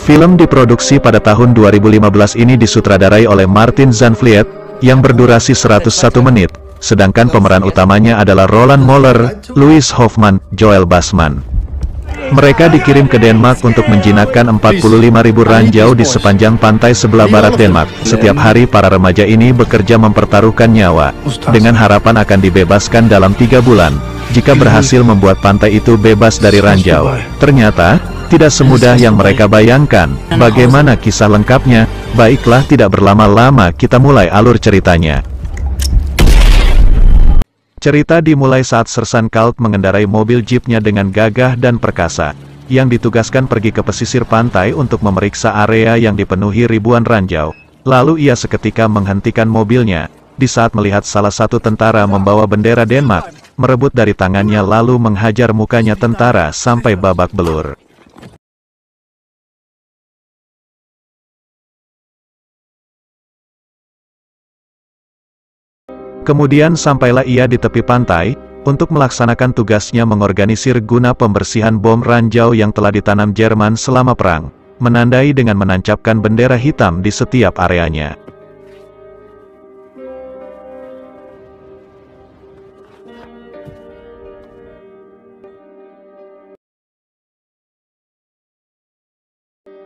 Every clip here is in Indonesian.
Film diproduksi pada tahun 2015 ini disutradarai oleh Martin Zandvliet, yang berdurasi 101 menit, sedangkan pemeran utamanya adalah Roland Moller, Louis Hoffman, Joel Bassman. Mereka dikirim ke Denmark untuk menjinakkan 45.000 ranjau di sepanjang pantai sebelah barat Denmark. Setiap hari para remaja ini bekerja mempertaruhkan nyawa, dengan harapan akan dibebaskan dalam 3 bulan, jika berhasil membuat pantai itu bebas dari ranjau. Ternyata, tidak semudah yang mereka bayangkan. Bagaimana kisah lengkapnya? Baiklah, tidak berlama-lama kita mulai alur ceritanya. Cerita dimulai saat sersan Kalt mengendarai mobil jeepnya dengan gagah dan perkasa, yang ditugaskan pergi ke pesisir pantai untuk memeriksa area yang dipenuhi ribuan ranjau. Lalu ia seketika menghentikan mobilnya, di saat melihat salah satu tentara membawa bendera Denmark, merebut dari tangannya lalu menghajar mukanya tentara sampai babak belur. Kemudian sampailah ia di tepi pantai, untuk melaksanakan tugasnya mengorganisir guna pembersihan bom ranjau yang telah ditanam Jerman selama perang, menandai dengan menancapkan bendera hitam di setiap areanya.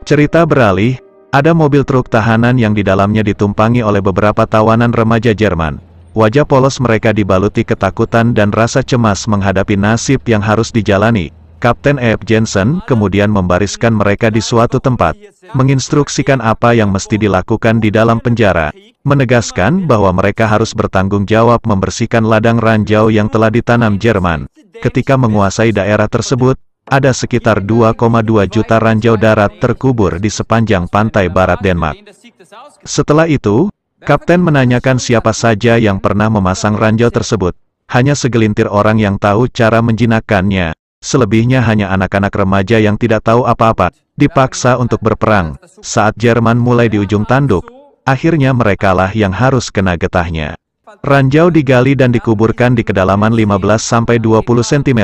Cerita beralih, ada mobil truk tahanan yang di dalamnya ditumpangi oleh beberapa tawanan remaja Jerman. Wajah polos mereka dibaluti ketakutan dan rasa cemas menghadapi nasib yang harus dijalani. Kapten Eb Jensen kemudian membariskan mereka di suatu tempat, menginstruksikan apa yang mesti dilakukan di dalam penjara, menegaskan bahwa mereka harus bertanggung jawab membersihkan ladang ranjau yang telah ditanam Jerman. Ketika menguasai daerah tersebut, ada sekitar 2,2 juta ranjau darat terkubur di sepanjang pantai barat Denmark. Setelah itu, Kapten menanyakan siapa saja yang pernah memasang ranjau tersebut. Hanya segelintir orang yang tahu cara menjinakkannya. Selebihnya hanya anak-anak remaja yang tidak tahu apa-apa, dipaksa untuk berperang. Saat Jerman mulai di ujung tanduk, akhirnya merekalah yang harus kena getahnya. Ranjau digali dan dikuburkan di kedalaman 15-20 cm.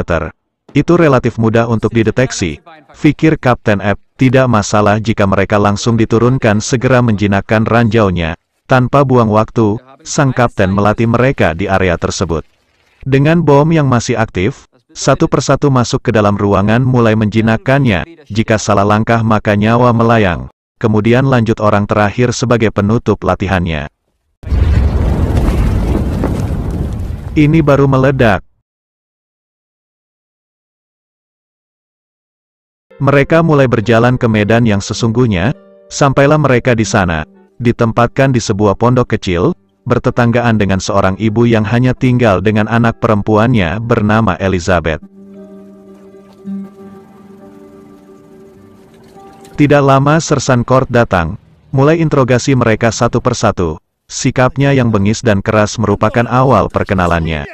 Itu relatif mudah untuk dideteksi. Pikir Kapten Eb, tidak masalah jika mereka langsung diturunkan segera menjinakkan ranjaunya. Tanpa buang waktu, sang kapten melatih mereka di area tersebut. Dengan bom yang masih aktif, satu persatu masuk ke dalam ruangan mulai menjinakkannya. Jika salah langkah maka nyawa melayang. Kemudian lanjut orang terakhir sebagai penutup latihannya. Ini baru meledak. Mereka mulai berjalan ke medan yang sesungguhnya. Sampailah mereka di sana. Ditempatkan di sebuah pondok kecil, bertetanggaan dengan seorang ibu yang hanya tinggal dengan anak perempuannya bernama Elizabeth. Tidak lama sersan Kort datang, mulai interogasi mereka satu persatu. Sikapnya yang bengis dan keras merupakan awal perkenalannya.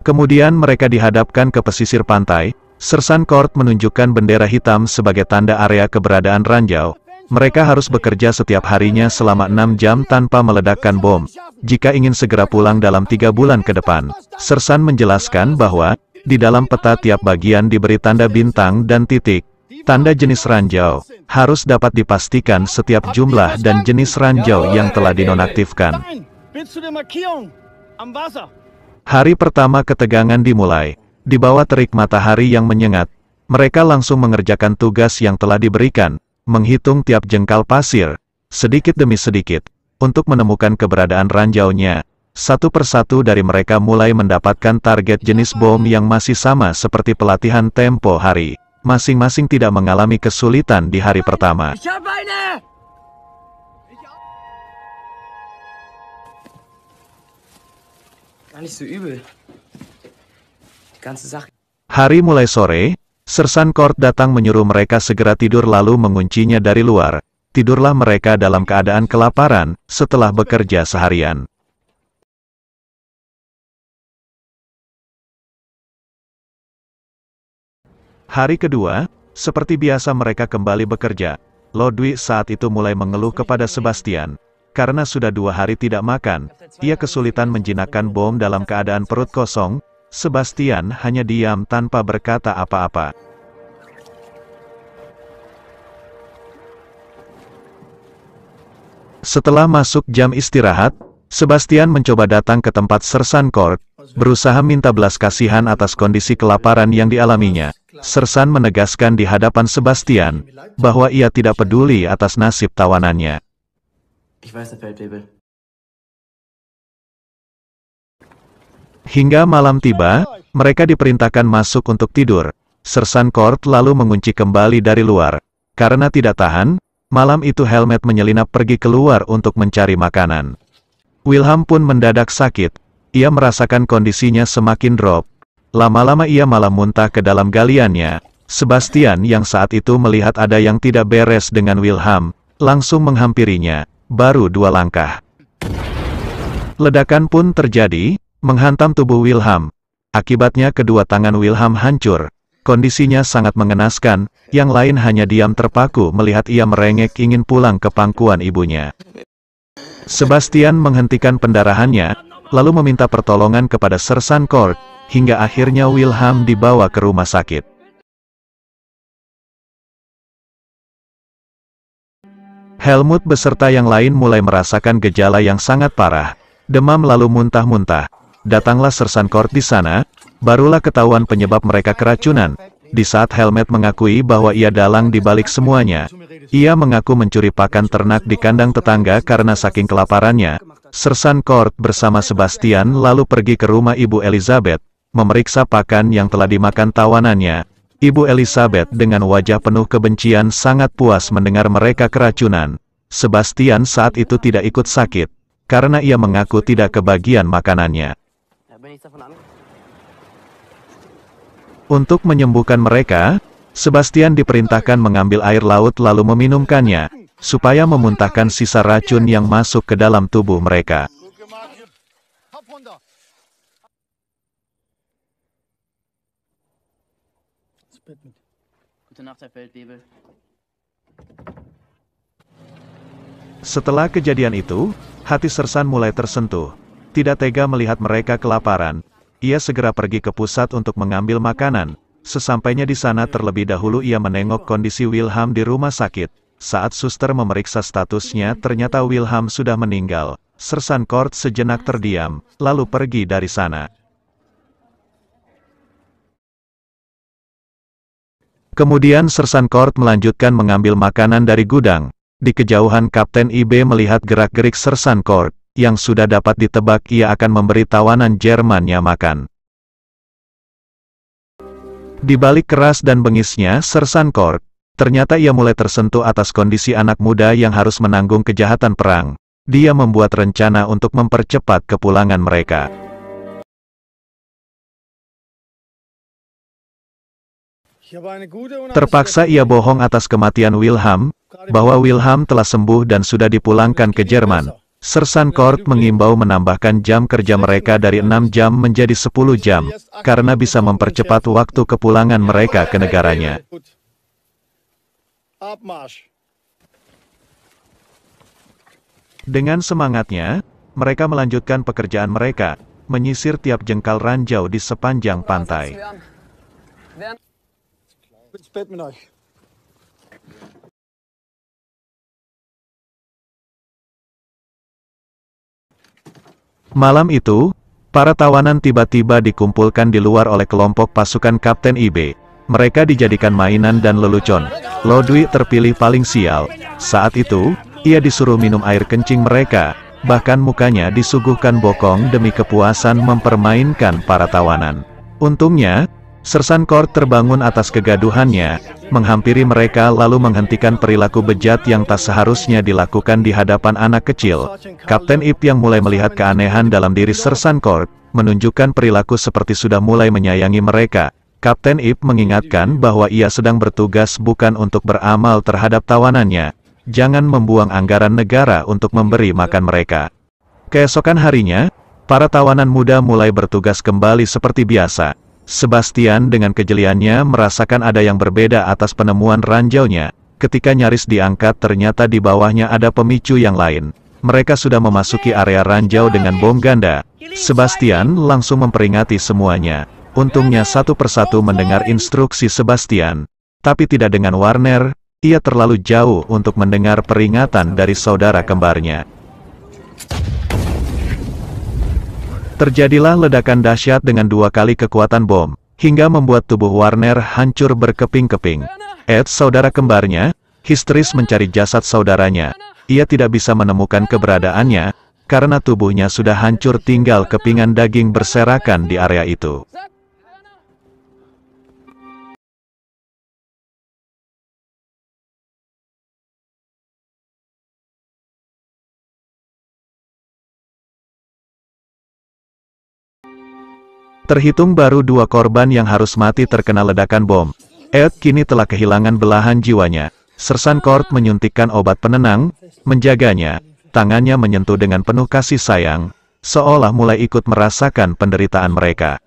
Kemudian mereka dihadapkan ke pesisir pantai. Sersan Kort menunjukkan bendera hitam sebagai tanda area keberadaan ranjau. Mereka harus bekerja setiap harinya selama 6 jam tanpa meledakkan bom, jika ingin segera pulang dalam 3 bulan ke depan. Sersan menjelaskan bahwa, di dalam peta tiap bagian diberi tanda bintang dan titik. Tanda jenis ranjau, harus dapat dipastikan setiap jumlah dan jenis ranjau yang telah dinonaktifkan. Hari pertama ketegangan dimulai. Di bawah terik matahari yang menyengat, mereka langsung mengerjakan tugas yang telah diberikan, menghitung tiap jengkal pasir, sedikit demi sedikit, untuk menemukan keberadaan ranjaunya. Satu persatu dari mereka mulai mendapatkan target jenis bom yang masih sama seperti pelatihan tempo hari. Masing-masing tidak mengalami kesulitan di hari pertama. Hari mulai sore, sersan Kort datang menyuruh mereka segera tidur lalu menguncinya dari luar. Tidurlah mereka dalam keadaan kelaparan, setelah bekerja seharian. Hari kedua, Seperti biasa mereka kembali bekerja. Ludwig saat itu mulai mengeluh kepada Sebastian. Karena sudah 2 hari tidak makan, ia kesulitan menjinakkan bom dalam keadaan perut kosong. Sebastian hanya diam tanpa berkata apa-apa. Setelah masuk jam istirahat, Sebastian mencoba datang ke tempat Sersan Kort, berusaha minta belas kasihan atas kondisi kelaparan yang dialaminya. Sersan menegaskan di hadapan Sebastian, bahwa ia tidak peduli atas nasib tawanannya. Hingga malam tiba, mereka diperintahkan masuk untuk tidur. Sersan Kort lalu mengunci kembali dari luar. Karena tidak tahan, malam itu Helmet menyelinap pergi keluar untuk mencari makanan. Wilhelm pun mendadak sakit. Ia merasakan kondisinya semakin drop. Lama-lama ia malah muntah ke dalam galiannya. Sebastian yang saat itu melihat ada yang tidak beres dengan Wilhelm, langsung menghampirinya, baru 2 langkah. Ledakan pun terjadi, menghantam tubuh Wilhelm. Akibatnya kedua tangan Wilhelm hancur. Kondisinya sangat mengenaskan, yang lain hanya diam terpaku melihat ia merengek ingin pulang ke pangkuan ibunya. Sebastian menghentikan pendarahannya, lalu meminta pertolongan kepada Sersan Kort, hingga akhirnya Wilhelm dibawa ke rumah sakit. Helmut beserta yang lain mulai merasakan gejala yang sangat parah, demam lalu muntah-muntah. Datanglah Sersan Kort di sana, barulah ketahuan penyebab mereka keracunan. Di saat Helmet mengakui bahwa ia dalang di balik semuanya, ia mengaku mencuri pakan ternak di kandang tetangga karena saking kelaparannya. Sersan Kort bersama Sebastian lalu pergi ke rumah Ibu Elizabeth, memeriksa pakan yang telah dimakan tawanannya. Ibu Elizabeth dengan wajah penuh kebencian sangat puas mendengar mereka keracunan. Sebastian saat itu tidak ikut sakit, karena ia mengaku tidak kebagian makanannya. Untuk menyembuhkan mereka, Sebastian diperintahkan mengambil air laut lalu meminumkannya, supaya memuntahkan sisa racun yang masuk ke dalam tubuh mereka. Setelah kejadian itu, hati Sersan mulai tersentuh. Tidak tega melihat mereka kelaparan. Ia segera pergi ke pusat untuk mengambil makanan. Sesampainya di sana terlebih dahulu ia menengok kondisi Wilhelm di rumah sakit. Saat suster memeriksa statusnya ternyata Wilhelm sudah meninggal. Sersan Kort sejenak terdiam, lalu pergi dari sana. Kemudian Sersan Kort melanjutkan mengambil makanan dari gudang. Di kejauhan Kapten IB melihat gerak-gerik Sersan Kort, yang sudah dapat ditebak ia akan memberi tawanan Jermannya makan. Di balik keras dan bengisnya Sersan Kort, ternyata ia mulai tersentuh atas kondisi anak muda yang harus menanggung kejahatan perang. Dia membuat rencana untuk mempercepat kepulangan mereka. Terpaksa ia bohong atas kematian Wilhelm, bahwa Wilhelm telah sembuh dan sudah dipulangkan ke Jerman. Sersan Kort mengimbau menambahkan jam kerja mereka dari 6 jam menjadi 10 jam, karena bisa mempercepat waktu kepulangan mereka ke negaranya. Dengan semangatnya, mereka melanjutkan pekerjaan mereka, menyisir tiap jengkal ranjau di sepanjang pantai. Malam itu, para tawanan tiba-tiba dikumpulkan di luar oleh kelompok pasukan Kapten IB. Mereka dijadikan mainan dan lelucon. Ludwig terpilih paling sial. Saat itu, ia disuruh minum air kencing mereka, bahkan mukanya disuguhkan bokong demi kepuasan mempermainkan para tawanan. Untungnya, Sersan Kort terbangun atas kegaduhannya, menghampiri mereka lalu menghentikan perilaku bejat yang tak seharusnya dilakukan di hadapan anak kecil. Kapten Ip yang mulai melihat keanehan dalam diri Sersan Kort, menunjukkan perilaku seperti sudah mulai menyayangi mereka. Kapten Ip mengingatkan bahwa ia sedang bertugas bukan untuk beramal terhadap tawanannya. Jangan membuang anggaran negara untuk memberi makan mereka. Keesokan harinya, para tawanan muda mulai bertugas kembali seperti biasa. Sebastian dengan kejeliannya merasakan ada yang berbeda atas penemuan ranjaunya. Ketika nyaris diangkat ternyata di bawahnya ada pemicu yang lain. Mereka sudah memasuki area ranjau dengan bom ganda. Sebastian langsung memperingati semuanya. Untungnya satu persatu mendengar instruksi Sebastian. Tapi tidak dengan Warner, ia terlalu jauh untuk mendengar peringatan dari saudara kembarnya. Terjadilah ledakan dahsyat dengan 2 kali kekuatan bom, hingga membuat tubuh Warner hancur berkeping-keping. Ed, saudara kembarnya, histeris mencari jasad saudaranya. Ia tidak bisa menemukan keberadaannya, karena tubuhnya sudah hancur tinggal kepingan daging berserakan di area itu. Terhitung baru 2 korban yang harus mati terkena ledakan bom. Ed kini telah kehilangan belahan jiwanya. Sersan Kort menyuntikkan obat penenang, menjaganya, tangannya menyentuh dengan penuh kasih sayang, seolah mulai ikut merasakan penderitaan mereka.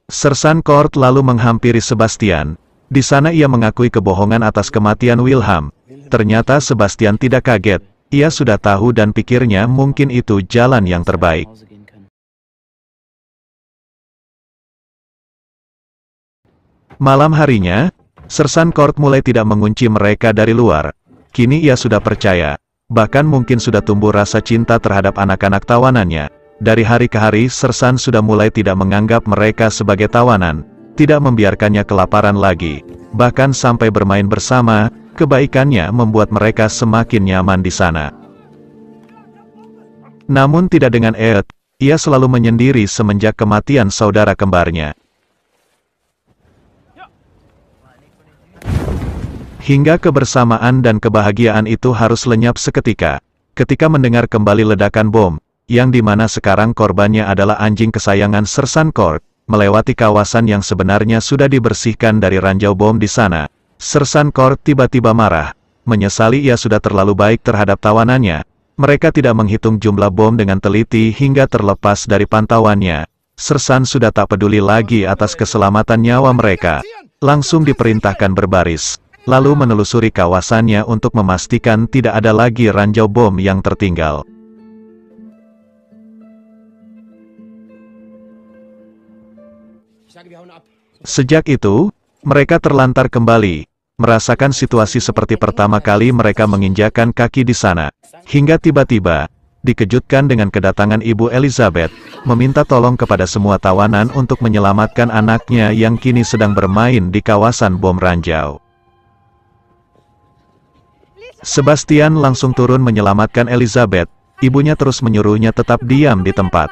Sersan Kort lalu menghampiri Sebastian. Di sana ia mengakui kebohongan atas kematian Wilhelm. Ternyata Sebastian tidak kaget. Ia sudah tahu dan pikirnya mungkin itu jalan yang terbaik. Malam harinya, Sersan Kort mulai tidak mengunci mereka dari luar. Kini ia sudah percaya, bahkan mungkin sudah tumbuh rasa cinta terhadap anak-anak tawanannya. Dari hari ke hari Sersan sudah mulai tidak menganggap mereka sebagai tawanan, tidak membiarkannya kelaparan lagi. Bahkan sampai bermain bersama, kebaikannya membuat mereka semakin nyaman di sana. Namun tidak dengan Ed, ia selalu menyendiri semenjak kematian saudara kembarnya. Hingga kebersamaan dan kebahagiaan itu harus lenyap seketika, ketika mendengar kembali ledakan bom, yang dimana sekarang korbannya adalah anjing kesayangan Sersan Kort, melewati kawasan yang sebenarnya sudah dibersihkan dari ranjau bom di sana. Sersan Kort tiba-tiba marah, menyesali ia sudah terlalu baik terhadap tawanannya. Mereka tidak menghitung jumlah bom dengan teliti hingga terlepas dari pantauannya. Sersan sudah tak peduli lagi atas keselamatan nyawa mereka. Langsung diperintahkan berbaris, lalu menelusuri kawasannya untuk memastikan tidak ada lagi ranjau bom yang tertinggal. Sejak itu, mereka terlantar kembali, merasakan situasi seperti pertama kali mereka menginjakkan kaki di sana, hingga tiba-tiba, dikejutkan dengan kedatangan Ibu Elizabeth, meminta tolong kepada semua tawanan untuk menyelamatkan anaknya yang kini sedang bermain di kawasan bom ranjau. Sebastian langsung turun menyelamatkan Elizabeth, ibunya terus menyuruhnya tetap diam di tempat.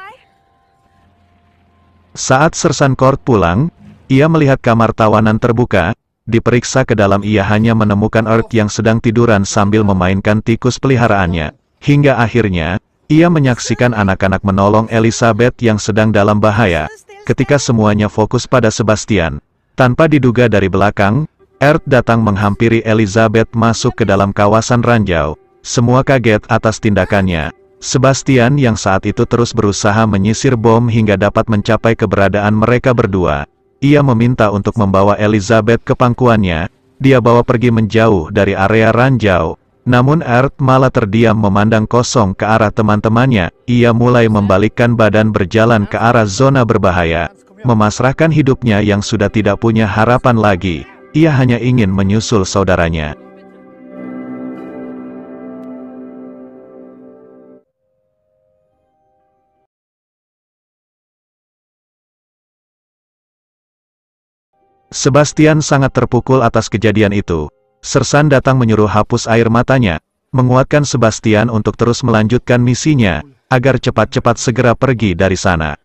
Saat Sersan Kort pulang, ia melihat kamar tawanan terbuka, diperiksa ke dalam ia hanya menemukan Earth yang sedang tiduran sambil memainkan tikus peliharaannya. Hingga akhirnya, ia menyaksikan anak-anak menolong Elizabeth yang sedang dalam bahaya. Ketika semuanya fokus pada Sebastian, tanpa diduga dari belakang, Earth datang menghampiri Elizabeth masuk ke dalam kawasan ranjau. Semua kaget atas tindakannya. Sebastian yang saat itu terus berusaha menyisir bom hingga dapat mencapai keberadaan mereka berdua. Ia meminta untuk membawa Elizabeth ke pangkuannya, dia bawa pergi menjauh dari area ranjau. Namun Earth malah terdiam memandang kosong ke arah teman-temannya. Ia mulai membalikkan badan berjalan ke arah zona berbahaya, memasrahkan hidupnya yang sudah tidak punya harapan lagi. Ia hanya ingin menyusul saudaranya. Sebastian sangat terpukul atas kejadian itu. Sersan datang menyuruh hapus air matanya, menguatkan Sebastian untuk terus melanjutkan misinya, agar cepat-cepat segera pergi dari sana.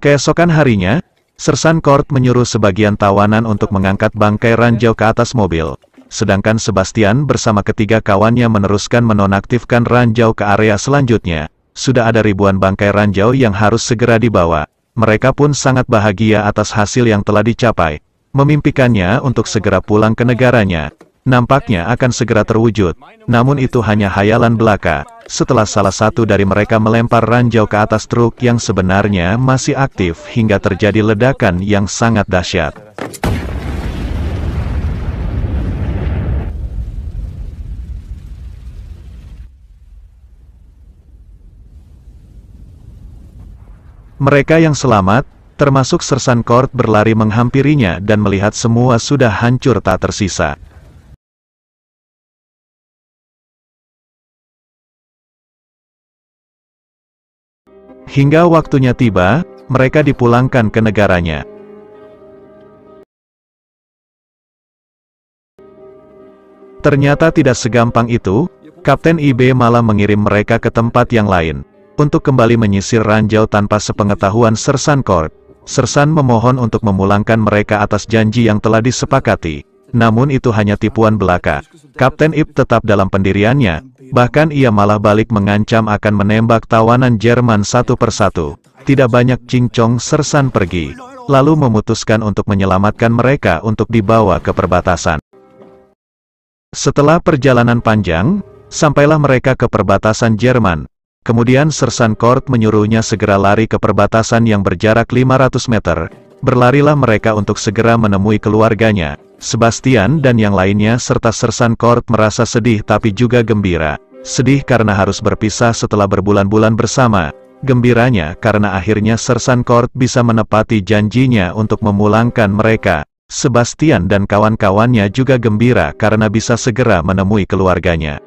Keesokan harinya, Sersan Kort menyuruh sebagian tawanan untuk mengangkat bangkai ranjau ke atas mobil, sedangkan Sebastian bersama ketiga kawannya meneruskan menonaktifkan ranjau ke area selanjutnya. Sudah ada ribuan bangkai ranjau yang harus segera dibawa. Mereka pun sangat bahagia atas hasil yang telah dicapai, memimpikannya untuk segera pulang ke negaranya. nampaknya akan segera terwujud. Namun itu hanya hayalan belaka, setelah salah satu dari mereka melempar ranjau ke atas truk yang sebenarnya masih aktif hingga terjadi ledakan yang sangat dahsyat. Mereka yang selamat, termasuk Sersan Kord, berlari menghampirinya dan melihat semua sudah hancur tak tersisa. Hingga waktunya tiba, mereka dipulangkan ke negaranya. Ternyata tidak segampang itu, Kapten IB malah mengirim mereka ke tempat yang lain, untuk kembali menyisir ranjau tanpa sepengetahuan Sersan Kord. Sersan memohon untuk memulangkan mereka atas janji yang telah disepakati. Namun itu hanya tipuan belaka. Kapten IB tetap dalam pendiriannya, bahkan ia malah balik mengancam akan menembak tawanan Jerman satu persatu. Tidak banyak cincong, Sersan pergi, lalu memutuskan untuk menyelamatkan mereka untuk dibawa ke perbatasan. Setelah perjalanan panjang, sampailah mereka ke perbatasan Jerman. Kemudian Sersan Kord menyuruhnya segera lari ke perbatasan yang berjarak 500 meter. Berlarilah mereka untuk segera menemui keluarganya. Sebastian dan yang lainnya serta Sersan Kord merasa sedih tapi juga gembira. Sedih karena harus berpisah setelah berbulan-bulan bersama. Gembiranya karena akhirnya Sersan Kord bisa menepati janjinya untuk memulangkan mereka. Sebastian dan kawan-kawannya juga gembira karena bisa segera menemui keluarganya.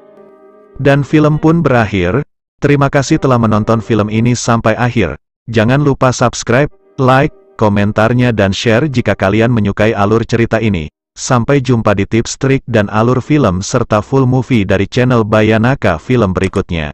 Dan film pun berakhir. Terima kasih telah menonton film ini sampai akhir. Jangan lupa subscribe, like, komentarnya dan share jika kalian menyukai alur cerita ini. Sampai jumpa di tips trik dan alur film serta full movie dari channel Bayanaka Film berikutnya.